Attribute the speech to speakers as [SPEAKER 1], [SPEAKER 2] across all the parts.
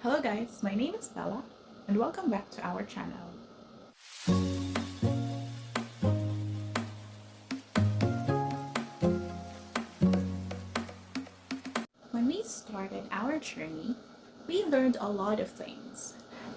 [SPEAKER 1] Hello guys, my name is Bella and welcome back to our channel. When we started our journey, we learned a lot of things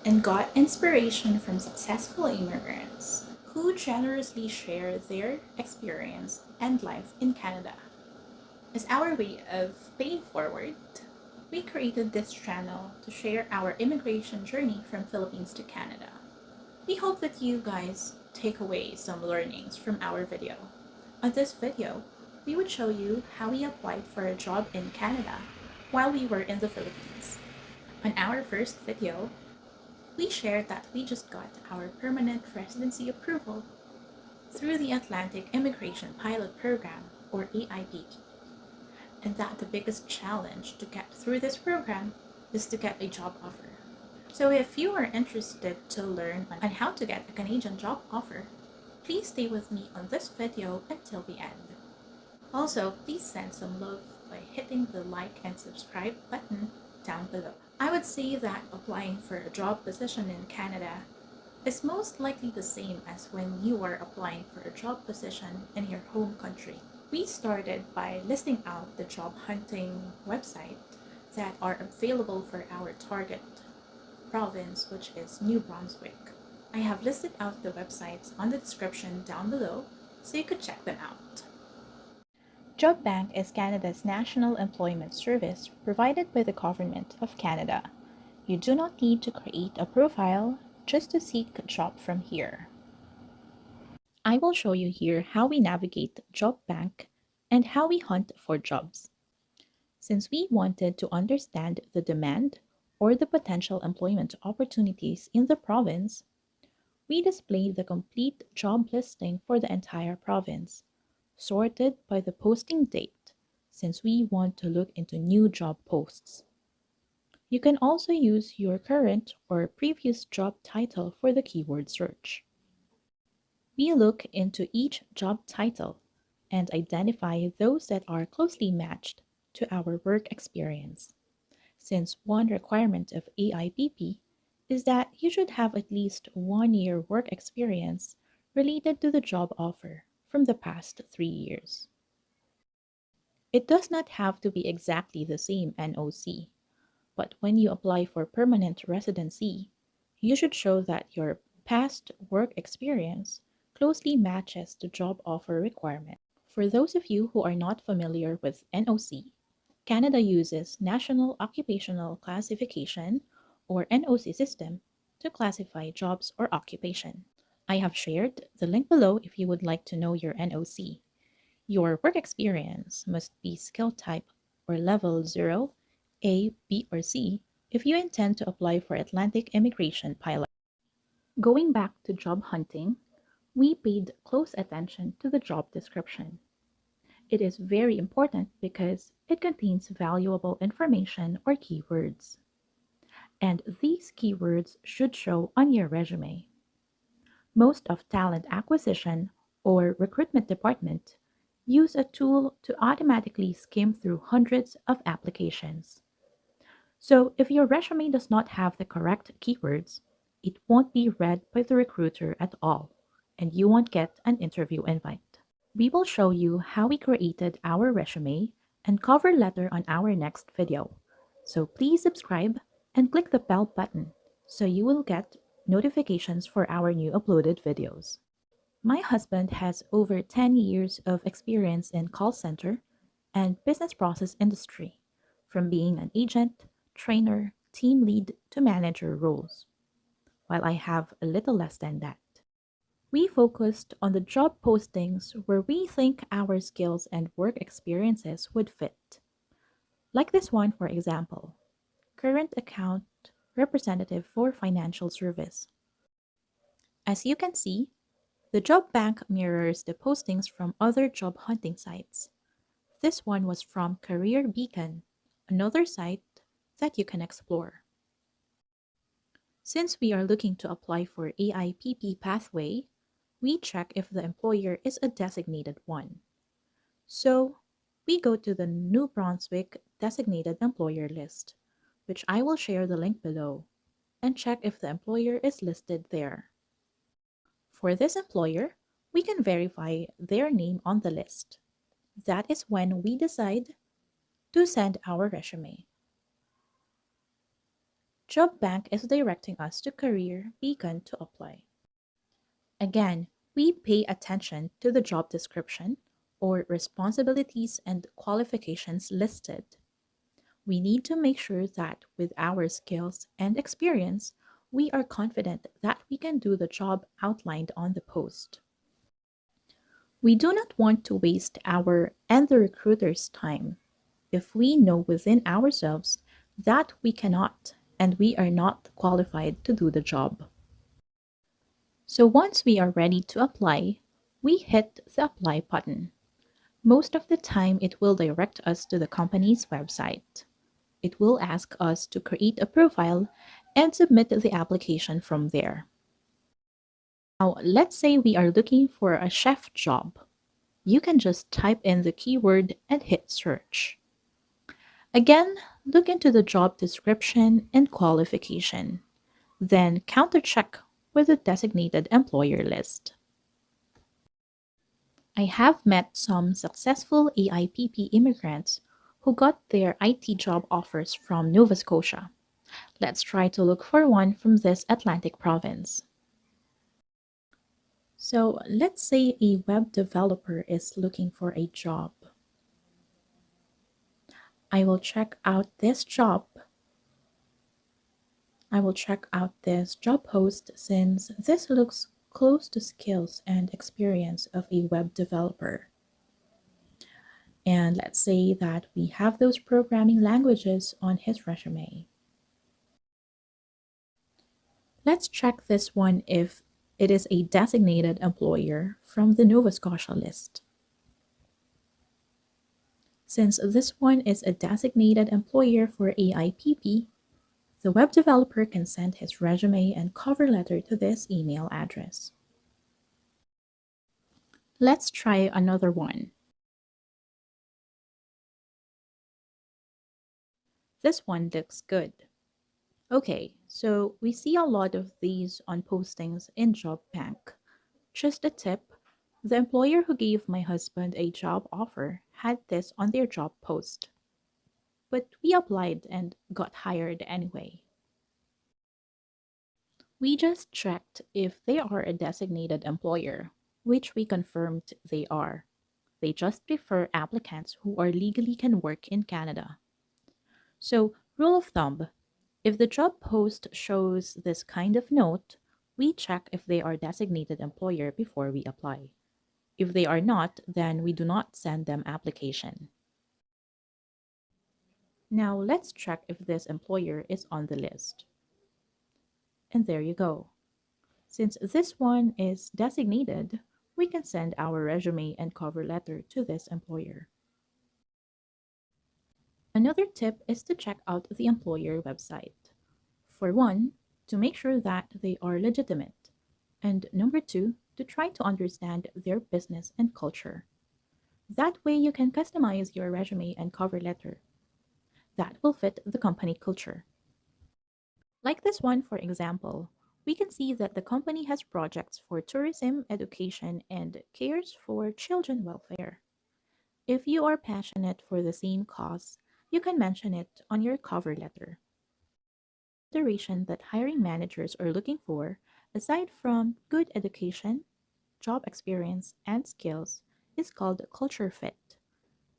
[SPEAKER 1] and got inspiration from successful immigrants who generously share their experience and life in Canada. As our way of paying forward, we created this channel to share our immigration journey from Philippines to Canada. We hope that you guys take away some learnings from our video. On this video, we would show you how we applied for a job in Canada while we were in the Philippines. On our first video, we shared that we just got our permanent residency approval through the Atlantic Immigration Pilot Program, or AIPP, and that the biggest challenge to get through this program is to get a job offer. So if you are interested to learn on how to get a Canadian job offer, please stay with me on this video until the end. Also, please send some love by hitting the like and subscribe button down below. I would say that applying for a job position in Canada is most likely the same as when you are applying for a job position in your home country. We started by listing out the job hunting websites that are available for our target province, which is New Brunswick. I have listed out the websites on the description down below so you could check them out. Job Bank is Canada's national employment service provided by the Government of Canada. You do not need to create a profile just to seek a job from here. I will show you here how we navigate Job Bank and how we hunt for jobs. Since we wanted to understand the demand or the potential employment opportunities in the province, we display the complete job listing for the entire province, sorted by the posting date, since we want to look into new job posts. You can also use your current or previous job title for the keyword search. We look into each job title and identify those that are closely matched to our work experience, since one requirement of AIPP is that you should have at least 1 year work experience related to the job offer from the past 3 years. It does not have to be exactly the same NOC, but when you apply for permanent residency, you should show that your past work experience closely matches the job offer requirement. For those of you who are not familiar with NOC, Canada uses National Occupational Classification, or NOC system, to classify jobs or occupation. I have shared the link below if you would like to know your NOC. Your work experience must be skill type or level 0, A, B, or C if you intend to apply for Atlantic Immigration Pilot. Going back to job hunting, we paid close attention to the job description. It is very important because it contains valuable information or keywords. And these keywords should show on your resume. Most of talent acquisition or recruitment department use a tool to automatically skim through hundreds of applications. So if your resume does not have the correct keywords, it won't be read by the recruiter at all, and you won't get an interview invite. We will show you how we created our resume and cover letter on our next video. So please subscribe and click the bell button so you will get notifications for our new uploaded videos. My husband has over 10 years of experience in call center and business process industry, from being an agent, trainer, team lead to manager roles, while I have a little less than that. We focused on the job postings where we think our skills and work experiences would fit. Like this one, for example, current account representative for financial service. As you can see, the job bank mirrors the postings from other job hunting sites. This one was from Career Beacon, another site that you can explore. Since we are looking to apply for AIPP pathway, we check if the employer is a designated one. So we go to the New Brunswick designated employer list, which I will share the link below, and check if the employer is listed there. For this employer, we can verify their name on the list. That is when we decide to send our resume. Job Bank is directing us to Career Beacon to apply. Again, we pay attention to the job description or responsibilities and qualifications listed. We need to make sure that with our skills and experience, we are confident that we can do the job outlined on the post. We do not want to waste our and the recruiter's time if we know within ourselves that we cannot and we are not qualified to do the job. So once we are ready to apply, we hit the apply button. Most of the time, it will direct us to the company's website. It will ask us to create a profile and submit the application from there. Now, let's say we are looking for a chef job. You can just type in the keyword and hit search. Again, look into the job description and qualification. Then countercheck with the designated employer list. I have met some successful AIPP immigrants who got their IT job offers from Nova Scotia. Let's try to look for one from this Atlantic province. So let's say a web developer is looking for a job. I will check out this job post since this looks close to skills and experience of a web developer. And let's say that we have those programming languages on his resume. Let's check this one if it is a designated employer from the Nova Scotia list. Since this one is a designated employer for AIPP, the web developer can send his resume and cover letter to this email address. Let's try another one. This one looks good. Okay, so we see a lot of these on postings in Job Bank. Just a tip, the employer who gave my husband a job offer had this on their job post. But we applied and got hired anyway. We just checked if they are a designated employer, which we confirmed they are. They just prefer applicants who are legally can work in Canada. So, rule of thumb, if the job post shows this kind of note, we check if they are designated employer before we apply. If they are not, then we do not send them application. Now let's check if this employer is on the list. And there you go. Since this one is designated, we can send our resume and cover letter to this employer. Another tip is to check out the employer website. For one, to make sure that they are legitimate. And number two, to try to understand their business and culture. That way you can customize your resume and cover letter. That will fit the company culture. Like this one, for example, we can see that the company has projects for tourism, education, and cares for children welfare. If you are passionate for the same cause, you can mention it on your cover letter. Consideration that hiring managers are looking for, aside from good education, job experience, and skills, is called culture fit.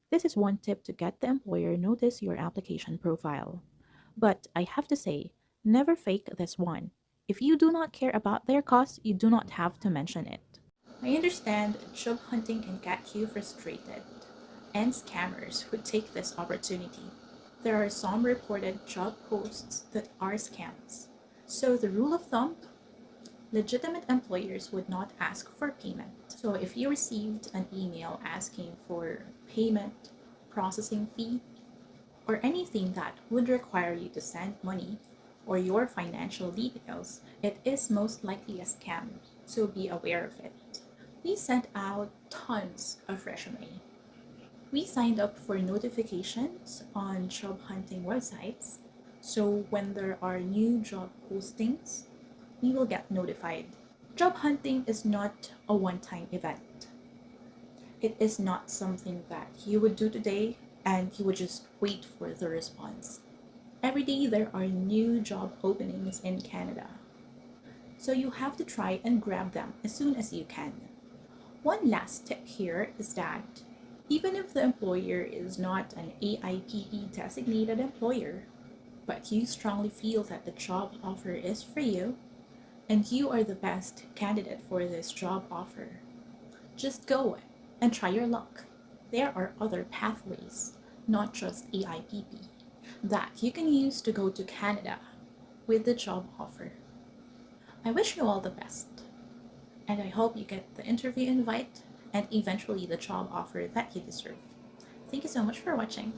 [SPEAKER 1] This is one tip to get the employer notice your application profile. But I have to say, never fake this one. If you do not care about their cause, you do not have to mention it. I understand job hunting can get you frustrated, and scammers who take this opportunity. There are some reported job posts that are scams. So the rule of thumb, legitimate employers would not ask for payment. So if you received an email asking for payment, processing fee, or anything that would require you to send money or your financial details, it is most likely a scam, so be aware of it. We sent out tons of resume. We signed up for notifications on job hunting websites, So when there are new job postings, we will get notified. Job hunting is not a one time event. It is not something that you would do today and you would just wait for the response. Every day there are new job openings in Canada. So you have to try and grab them as soon as you can. One last tip here is that even if the employer is not an AIPP designated employer, but you strongly feel that the job offer is for you and you are the best candidate for this job offer, just go and try your luck. There are other pathways, not just AIPP, that you can use to go to Canada with the job offer. I wish you all the best, and I hope you get the interview invite and eventually the job offer that you deserve. Thank you so much for watching.